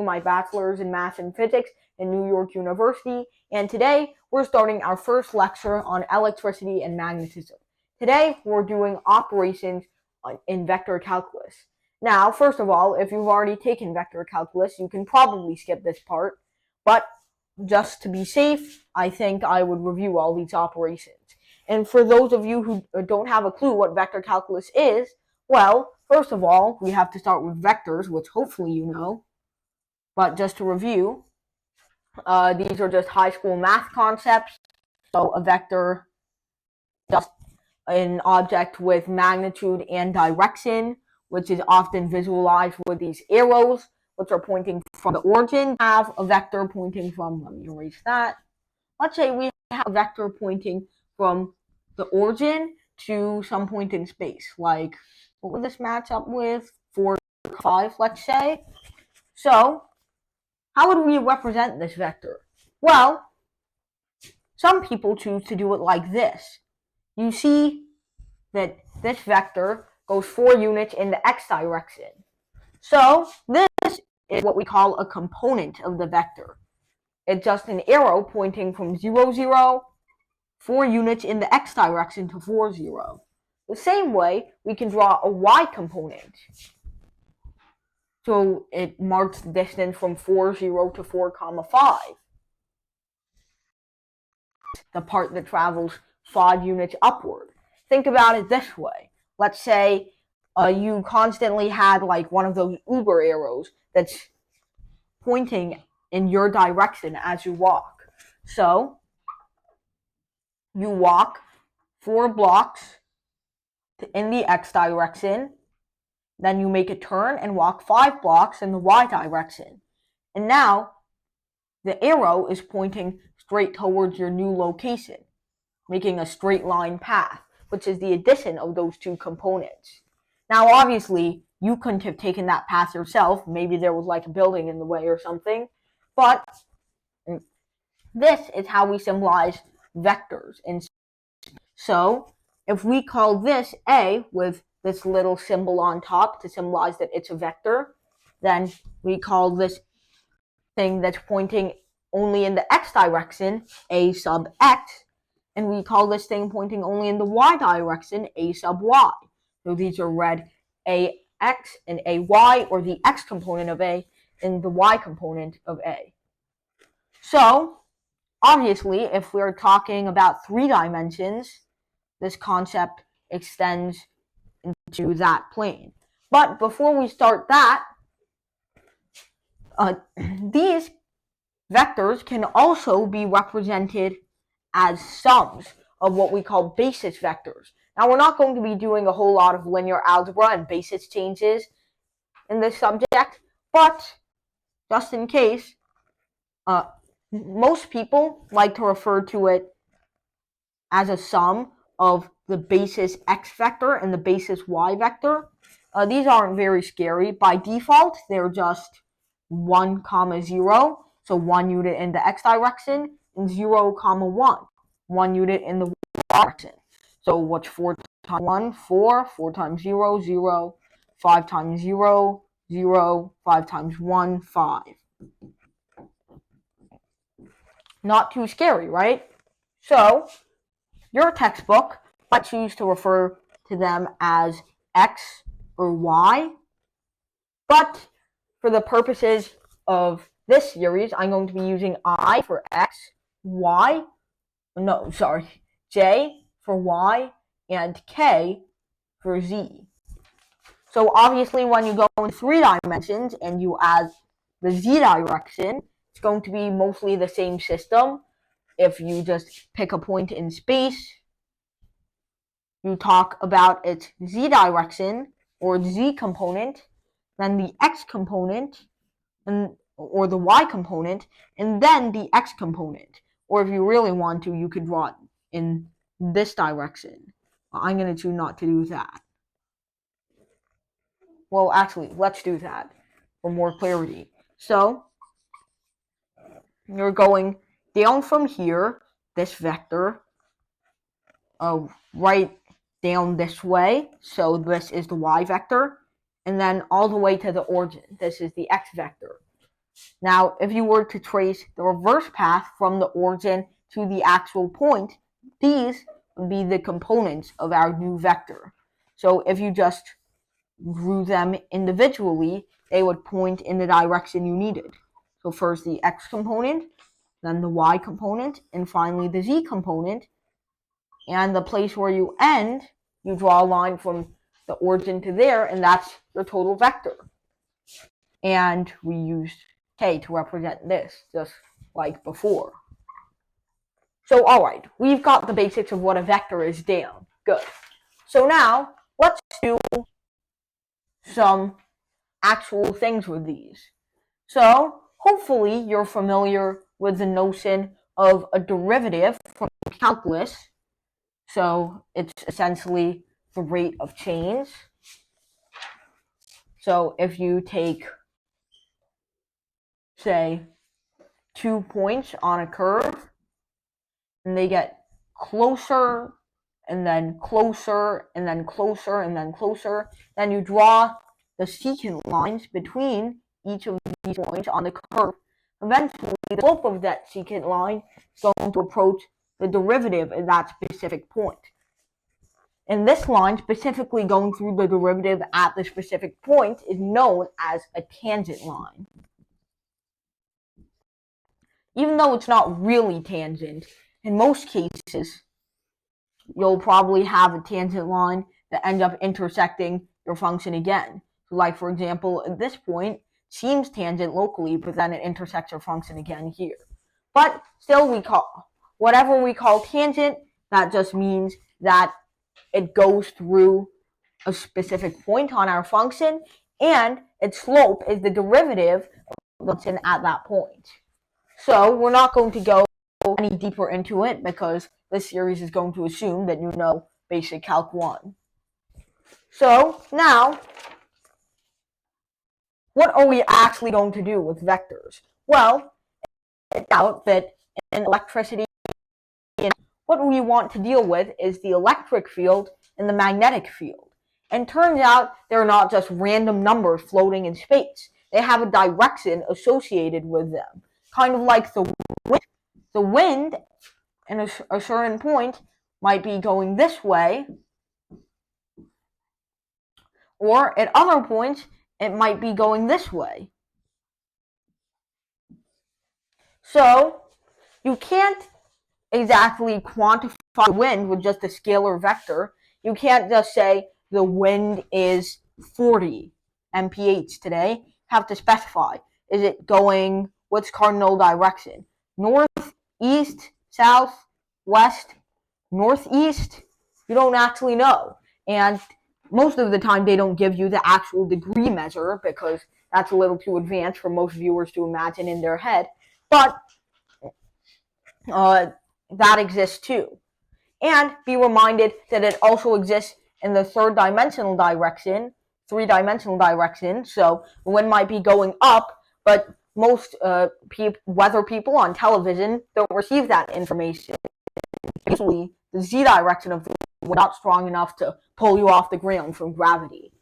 my bachelor's in math and physics in New York University, and today we're starting our first lecture on electricity and magnetism. Today we're doing operations in vector calculus. Now, first of all, if you've already taken vector calculus, you can probably skip this part, but just to be safe, I think I would review all these operations. And for those of you who don't have a clue what vector calculus is, well, first of all, we have to start with vectors, which hopefully you know. But just to review, these are just high school math concepts. So a vector is just an object with magnitude and direction, which is often visualized with these arrows, which are pointing from the origin. We have a vector pointing from, let me erase that. Let's say we have a vector pointing from the origin to some point in space, like, what would this match up with? 4, 5, let's say. So, how would we represent this vector? Well, some people choose to do it like this. You see that this vector goes 4 units in the x direction. So, this is what we call a component of the vector. It's just an arrow pointing from 0, 0, 4 units in the x direction to 4, 0. The same way, we can draw a y component. So it marks the distance from 4, 0 to 4, 5. The part that travels 5 units upward. Think about it this way. Let's say you constantly had like one of those Uber arrows that's pointing in your direction as you walk. So you walk 4 blocks in the x direction, then you make a turn and walk 5 blocks in the y direction. And now the arrow is pointing straight towards your new location, making a straight line path, which is the addition of those two components. Now, obviously, you couldn't have taken that path yourself. Maybe there was like a building in the way or something. But this is how we symbolize vectors. And so, if we call this A with this little symbol on top to symbolize that it's a vector, then we call this thing that's pointing only in the x direction A sub x, and we call this thing pointing only in the y direction A sub y. So these are read AX and AY, or the x component of A and the y component of A. So, obviously, if we're talking about 3 dimensions, this concept extends into that plane. But before we start that, these vectors can also be represented as sums of what we call basis vectors. Now, we're not going to be doing a whole lot of linear algebra and basis changes in this subject, but just in case, most people like to refer to it as a sum of the basis x vector and the basis y vector. These aren't very scary. By default, they're just 1, 0, so 1 unit in the x direction, and 0, 1 unit in the y direction. So what's 4 times 1? 4. 4 times 0, 0. 5 times 0, 0. 5 times 1, 5. Not too scary, right? So, your textbook might choose to refer to them as x or y, but for the purposes of this series, I'm going to be using I for x, J for y, and K for z. So obviously when you go in 3 dimensions and you add the z direction, it's going to be mostly the same system. If you just pick a point in space, you talk about its z direction or z component, then the x component, or the y component, and then the x component. Or if you really want to, you could draw it in this direction. I'm going to choose not to do that. Well, actually, let's do that for more clarity. So, you're going down from here, this vector, right down this way, so this is the y vector, and then all the way to the origin. This is the x vector. Now, if you were to trace the reverse path from the origin to the actual point, these would be the components of our new vector. So if you just drew them individually, they would point in the direction you needed. So first the x component, then the y component, and finally the z component. And the place where you end, you draw a line from the origin to there, and that's your total vector. And we used k to represent this, just like before. So alright, we've got the basics of what a vector is down. Good. So now, let's do some actual things with these. So, hopefully you're familiar with the notion of a derivative from calculus. So, it's essentially the rate of change. So, if you take, say, 2 points on a curve, and they get closer, and then closer, and then closer, and then closer, then you draw the secant lines between each of these points on the curve. Eventually, the slope of that secant line is going to approach the derivative at that specific point. And this line, specifically going through the derivative at the specific point, is known as a tangent line. Even though it's not really tangent, in most cases, you'll probably have a tangent line that ends up intersecting your function again. So like, for example, at this point, seems tangent locally, but then it intersects your function again here. But still, whatever we call tangent, that just means that it goes through a specific point on our function, and its slope is the derivative of the function at that point. So we're not going to go any deeper into it because this series is going to assume that you know basic Calc 1. So now, what are we actually going to do with vectors? Well, it's out that in electricity, what we want to deal with is the electric field and the magnetic field. And turns out they're not just random numbers floating in space. They have a direction associated with them. Kind of like the wind. The wind, at a certain point, might be going this way, or at other points, it might be going this way. So, you can't exactly quantify the wind with just a scalar vector. You can't just say the wind is 40 mph today. You have to specify. Is it going, what's cardinal direction? North, east, south, west, northeast? You don't actually know. And most of the time they don't give you the actual degree measure because that's a little too advanced for most viewers to imagine in their head. But that exists too. And be reminded that it also exists in the three-dimensional direction. So the wind might be going up, but most weather people on television don't receive that information. Usually, the z direction of the wind is not strong enough to pull you off the ground from gravity.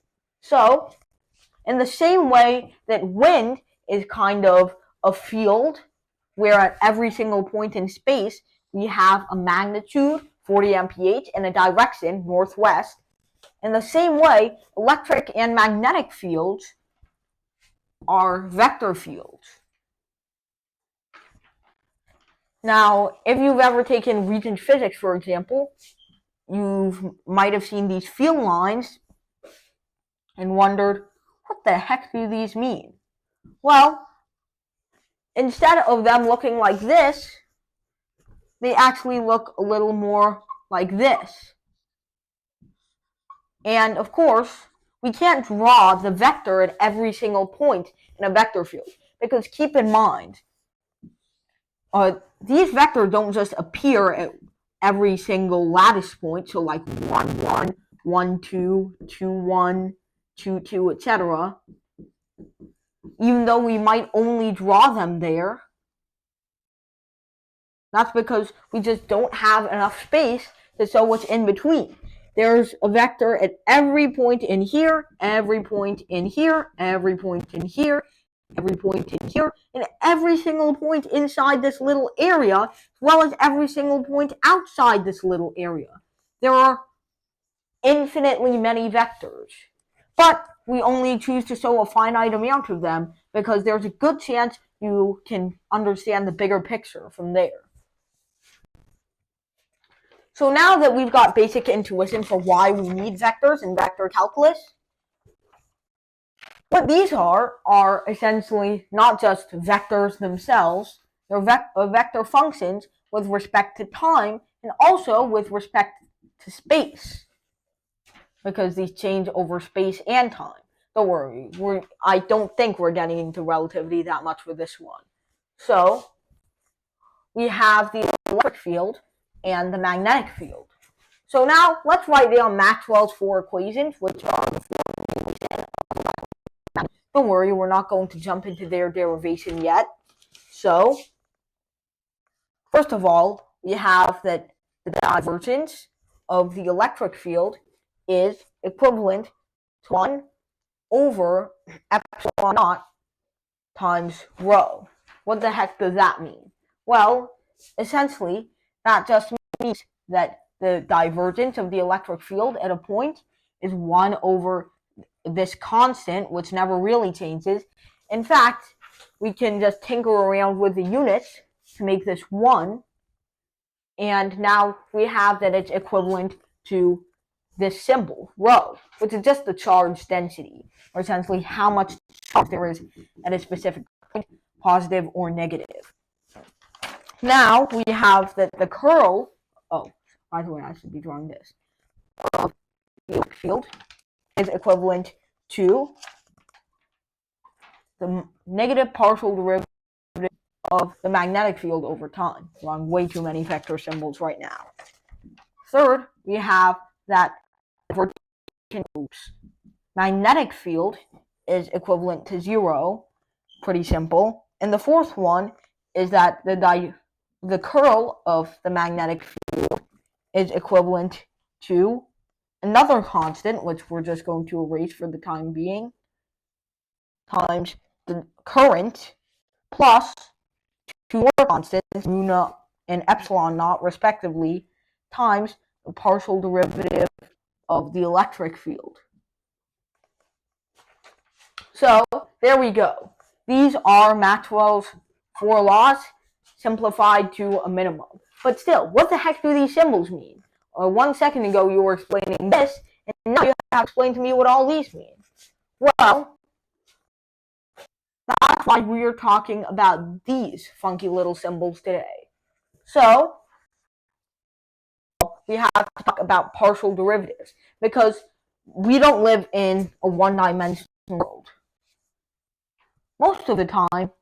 So, in the same way that wind is kind of a field, where at every single point in space we have a magnitude, 40 mph, and a direction, northwest. In the same way, electric and magnetic fields are vector fields. Now, if you've ever taken Regents physics, for example, you might have seen these field lines and wondered, what the heck do these mean? Well, instead of them looking like this, they actually look a little more like this. And of course, we can't draw the vector at every single point in a vector field, because keep in mind, these vectors don't just appear at every single lattice point, so like 1, 1, 1, 2, 2, 1, 2, 2, etc. Even though we might only draw them there, that's because we just don't have enough space to show what's in between. There's a vector at every point in here, every point in here, every point in here, every point in here, and every single point inside this little area, as well as every single point outside this little area. There are infinitely many vectors, but we only choose to show a finite amount of them because there's a good chance you can understand the bigger picture from there. So now that we've got basic intuition for why we need vectors in vector calculus, what these are essentially not just vectors themselves, they're vector functions with respect to time and also with respect to space, because these change over space and time. Don't worry, I don't think we're getting into relativity that much with this one. So we have the electric field and the magnetic field. So now let's write down Maxwell's four equations, which are the four equations. Don't worry, we're not going to jump into their derivation yet. So, first of all, we have that the divergence of the electric field is equivalent to 1 over epsilon naught times rho. What the heck does that mean? Well, essentially, that just means that the divergence of the electric field at a point is 1 over this constant, which never really changes. In fact, we can just tinker around with the units to make this 1, and now we have that it's equivalent to this symbol, rho, which is just the charge density, or essentially how much charge there is at a specific point, positive or negative. Now we have that the curl, by the way, I should be drawing this, of the electric field is equivalent to the negative partial derivative of the magnetic field over time. Drawing way too many vector symbols right now. Third, we have that magnetic field is equivalent to 0. Pretty simple. And the fourth one is that the curl of the magnetic field is equivalent to another constant, which we're just going to erase for the time being, times the current plus two more constants, mu naught and epsilon naught, respectively, times the partial derivative of the electric field. So, there we go. These are Maxwell's 4 laws, simplified to a minimum. But still, what the heck do these symbols mean? 1 second ago you were explaining this, and now you have to explain to me what all these mean. Well, that's why we're talking about these funky little symbols today. So, we have to talk about partial derivatives, because we don't live in a one-dimensional world. Most of the time,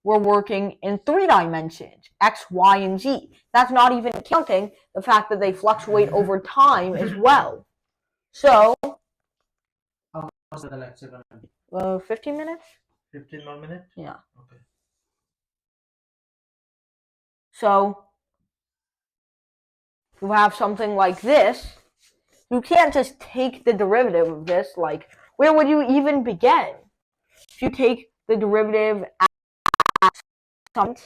we're working in 3 dimensions, x, y, and z. That's not even counting the fact that they fluctuate over time as well. So, how much is the lecture going to be? 15 minutes? 15 more minutes? Yeah. Okay. So, you have something like this. You can't just take the derivative of this, like, where would you even begin? If you take the derivative at something,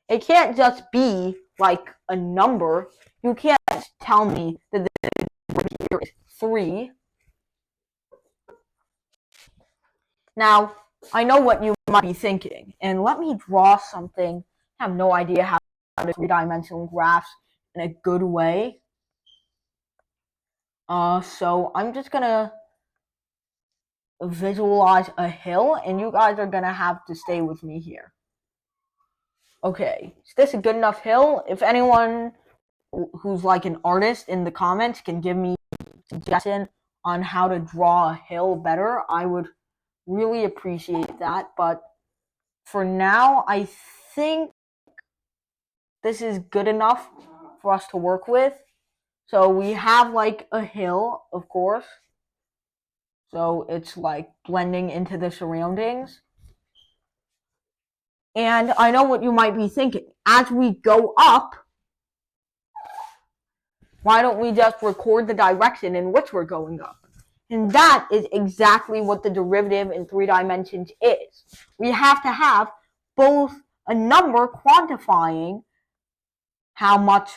it can't just be like a number. You can't tell me that the derivative here is 3. Now, I know what you might be thinking, and let me draw something. I have no idea how to 3-dimensional graphs in a good way. So I'm just gonna visualize a hill, and you guys are gonna have to stay with me here. Okay, is this a good enough hill? If anyone who's like an artist in the comments can give me a suggestion on how to draw a hill better, I would really appreciate that. But for now, I think this is good enough for us to work with. So we have like a hill, of course. So it's like blending into the surroundings. And I know what you might be thinking. As we go up, why don't we just record the direction in which we're going up? And that is exactly what the derivative in 3 dimensions is. We have to have both a number quantifying how much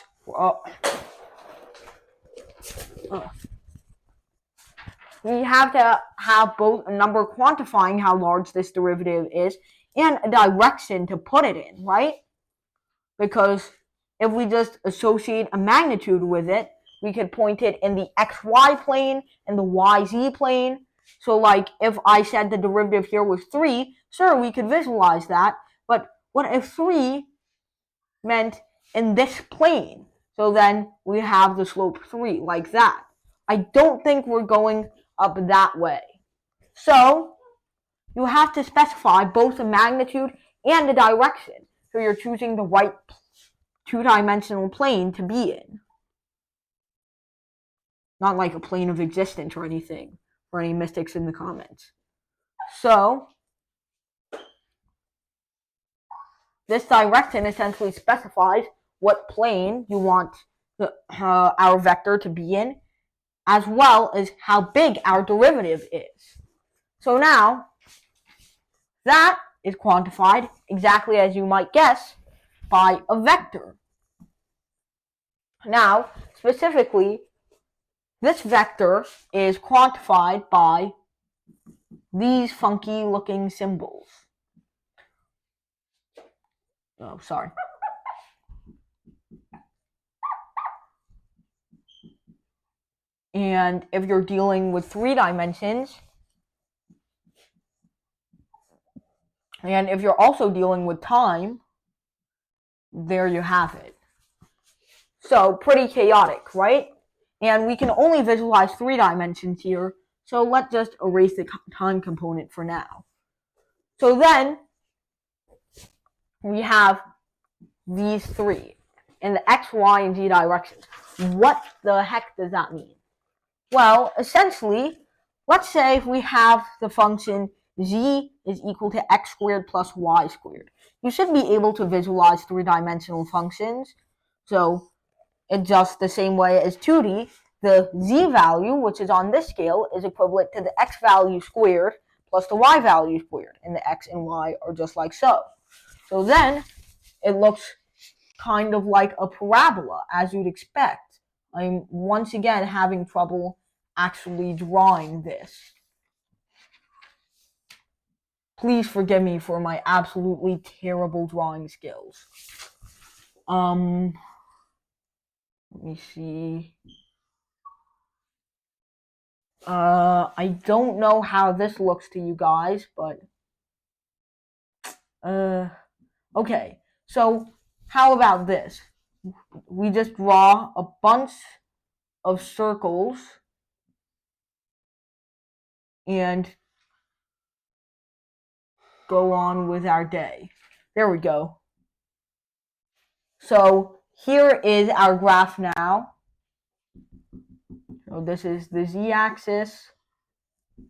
we have to have both a number quantifying how large this derivative is and a direction to put it in, right? Because if we just associate a magnitude with it, we could point it in the xy plane and the yz plane. So like if I said the derivative here was 3, sure, we could visualize that. But what if 3 meant in this plane? So then we have the slope 3, like that. I don't think we're going up that way. So you have to specify both the magnitude and the direction. So you're choosing the right two-dimensional plane to be in. Not like a plane of existence or anything, for any mystics in the comments. So this direction essentially specifies what plane you want our vector to be in, as well as how big our derivative is. So now, that is quantified exactly as you might guess by a vector. Now, specifically, this vector is quantified by these funky looking symbols. Oh, sorry. And if you're dealing with 3 dimensions, and if you're also dealing with time, there you have it. So pretty chaotic, right? And we can only visualize 3 dimensions here, so let's just erase the time component for now. So then we have these 3 in the x, y, and z directions. What the heck does that mean? Well, essentially, let's say if we have the function z is equal to x squared plus y squared. You should be able to visualize 3-dimensional functions. So it's just the same way as 2D. The z value, which is on this scale, is equivalent to the x value squared plus the y value squared. And the x and y are just like so. So then it looks kind of like a parabola, as you'd expect. I'm once again having trouble actually drawing this. Please forgive me for my absolutely terrible drawing skills. Let me see. I don't know how this looks to you guys, but okay. So how about this? We just draw a bunch of circles and go on with our day. There we go. So here is our graph now. So this is the z-axis.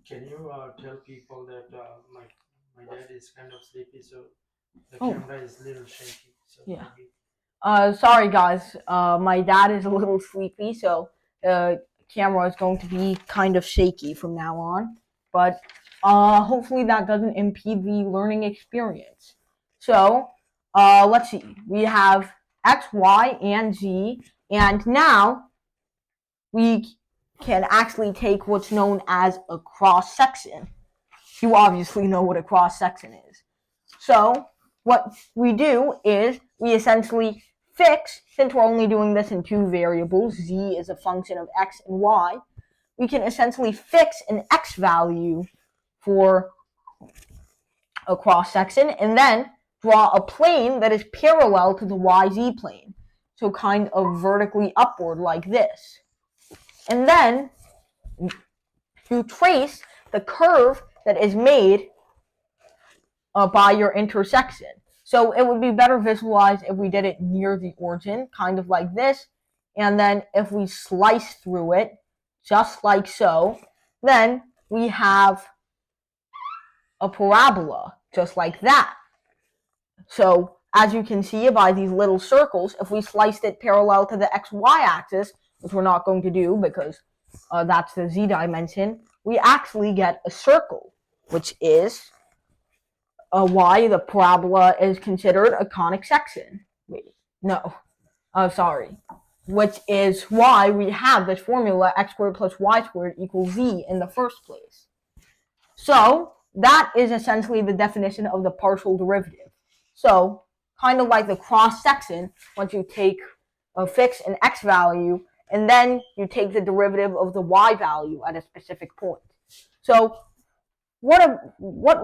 Can you tell people that my dad is kind of sleepy, so the camera is a little shaky. So yeah. Maybe... Sorry guys. My dad is a little sleepy, so the camera is going to be kind of shaky from now on. But hopefully that doesn't impede the learning experience. So let's see. We have x, y, and z, and now we can actually take what's known as a cross-section. You obviously know what a cross-section is. So what we do is we essentially fix, since we're only doing this in 2 variables, z is a function of x and y, we can essentially fix an x value for a cross-section and then draw a plane that is parallel to the yz plane. So kind of vertically upward like this. And then you trace the curve that is made by your intersection. So it would be better visualized if we did it near the origin, kind of like this. And then if we slice through it, just like so, then we have a parabola, just like that. So as you can see by these little circles, if we sliced it parallel to the xy axis, which we're not going to do because that's the z dimension, we actually get a circle, which is why the parabola is considered a conic section. Wait, no, sorry. Which is why we have this formula x squared plus y squared equals z in the first place. So that is essentially the definition of the partial derivative. So kind of like the cross section, once you take a fix an x value and then you take the derivative of the y value at a specific point. So what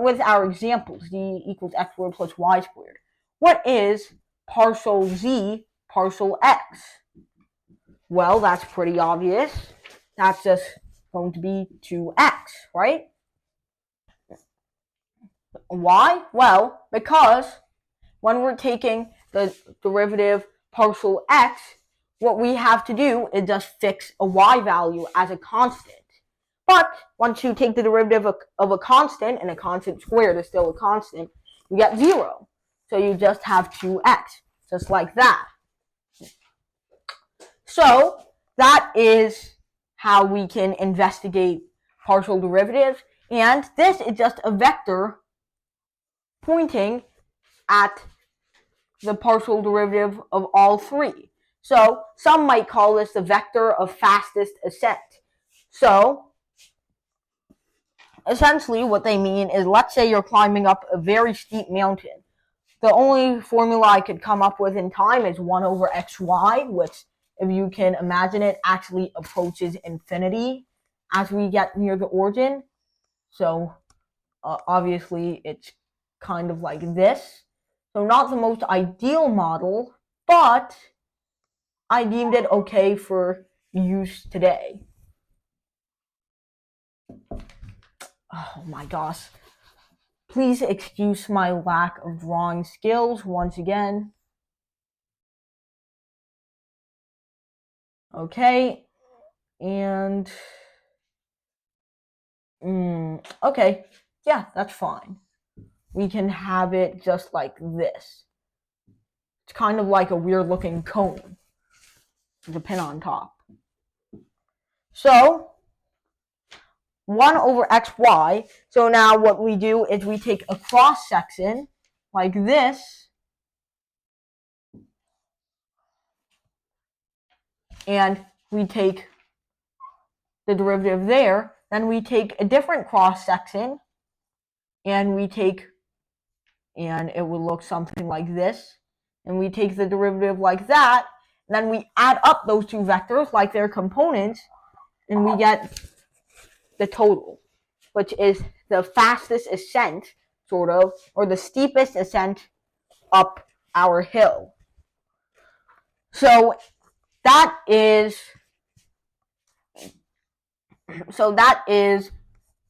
with our examples, z equals x squared plus y squared, what is partial z partial x? Well, that's pretty obvious. That's just going to be 2x, right? Why? Well, because when we're taking the derivative partial x, what we have to do is just fix a y value as a constant. But once you take the derivative of a constant, and a constant squared is still a constant, you get 0. So you just have 2x, just like that. So that is how we can investigate partial derivatives. And this is just a vector pointing at the partial derivative of all three. So some might call this the vector of fastest ascent. So essentially what they mean is, let's say you're climbing up a very steep mountain. The only formula I could come up with in time is 1 over xy, which, if you can imagine it, actually approaches infinity as we get near the origin. So obviously it's kind of like this. So not the most ideal model, but I deemed it okay for use today. Oh my gosh. Please excuse my lack of drawing skills once again. Okay, and okay, yeah, that's fine. We can have it just like this. It's kind of like a weird looking cone with a pin on top. So 1 over xy. So now what we do is we take a cross section like this, and we take the derivative there. Then we take a different cross section, and we take, and it would look something like this, and we take the derivative like that, and then we add up those two vectors like their components, and we get the total, which is the fastest ascent, sort of, or the steepest ascent up our hill. So that is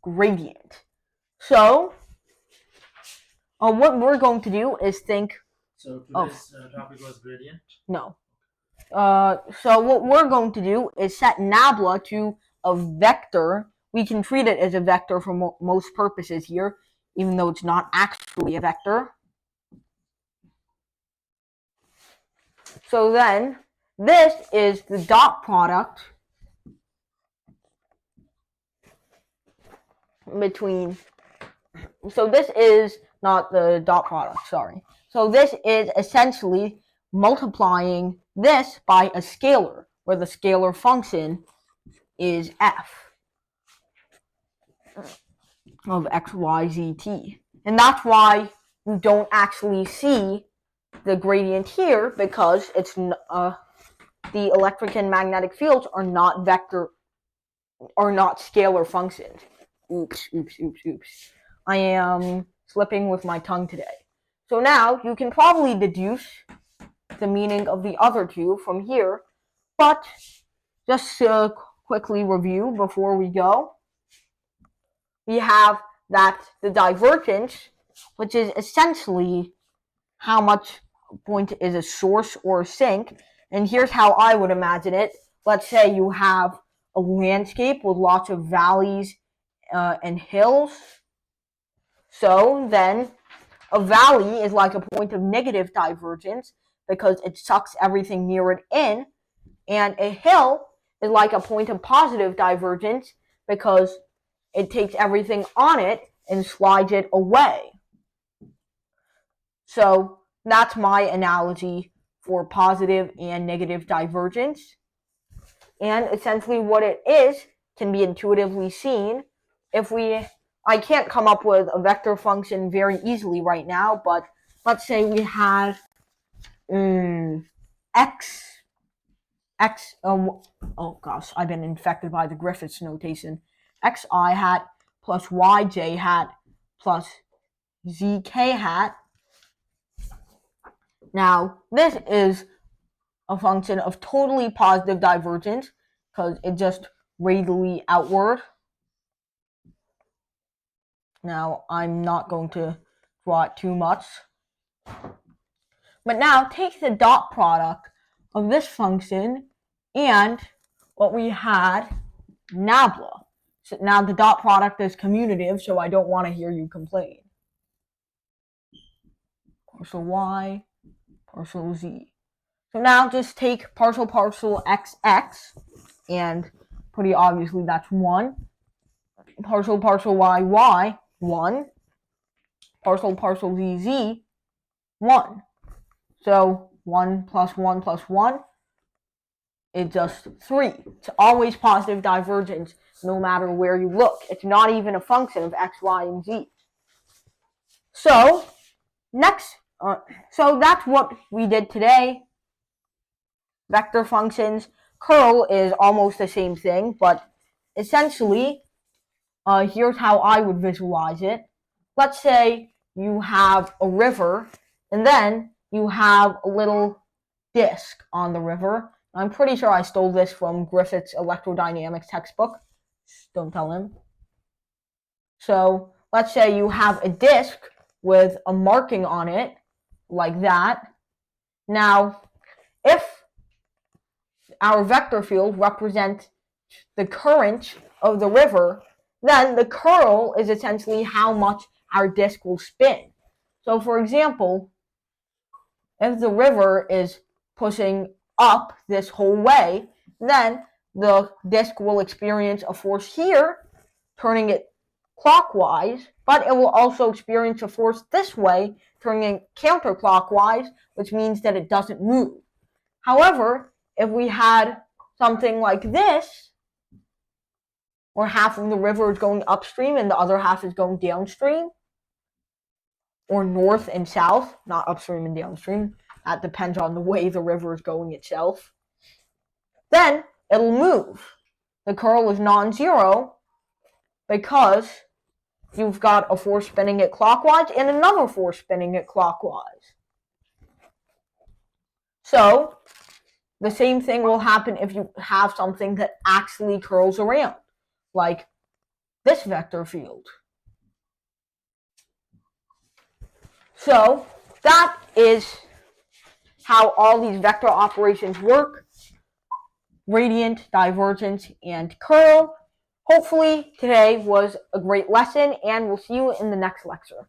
gradient. So what we're going to do is think. So today's topic was gradient? No. So what we're going to do is set nabla to a vector. We can treat it as a vector for most purposes here, even though it's not actually a vector. So then, this is the dot product between, so this is not the dot product, sorry. So this is essentially multiplying this by a scalar, where the scalar function is f of x, y, z, t. And that's why you don't actually see the gradient here, because it's the electric and magnetic fields are not scalar functions. Oops. I am slipping with my tongue today. So now you can probably deduce the meaning of the other two from here, but just to quickly review before we go, we have that the divergence, which is essentially how much point is a source or a sink, and here's how I would imagine it. Let's say you have a landscape with lots of valleys and hills. So then a valley is like a point of negative divergence because it sucks everything near it in, and a hill is like a point of positive divergence because it takes everything on it and slides it away. So that's my analogy for positive and negative divergence. And essentially what it is can be intuitively seen. I can't come up with a vector function very easily right now, but let's say we had oh gosh, I've been infected by the Griffiths notation. Xi hat plus yj hat plus zk hat. Now, this is a function of totally positive divergence because it just radially outward. Now, I'm not going to draw it too much. But now, take the dot product of this function and what we had, nabla. So now the dot product is commutative, so I don't want to hear you complain. Partial y, partial z. So now just take partial xx, and pretty obviously that's 1. Partial y, 1. Partial z, 1. So 1 plus 1 plus 1 is just 3. It's always positive divergence no matter where you look. It's not even a function of x, y, and z. So so that's what we did today. Vector functions. Curl is almost the same thing, but essentially, here's how I would visualize it. Let's say you have a river, and then you have a little disk on the river. I'm pretty sure I stole this from Griffith's electrodynamics textbook. Don't tell him. So let's say you have a disk with a marking on it, like that. Now, if our vector field represents the current of the river, then the curl is essentially how much our disk will spin. So for example, if the river is pushing up this whole way, then the disk will experience a force here, turning it clockwise, but it will also experience a force this way, turning it counterclockwise, which means that it doesn't move. However, if we had something like this, where half of the river is going upstream and the other half is going downstream, or north and south, not upstream and downstream, that depends on the way the river is going itself, then it'll move. The curl is non-zero because you've got a force spinning it clockwise and another force spinning it clockwise. So the same thing will happen if you have something that actually curls around, like this vector field. So that is how all these vector operations work: gradient, divergence, and curl. Hopefully today was a great lesson, and we'll see you in the next lecture.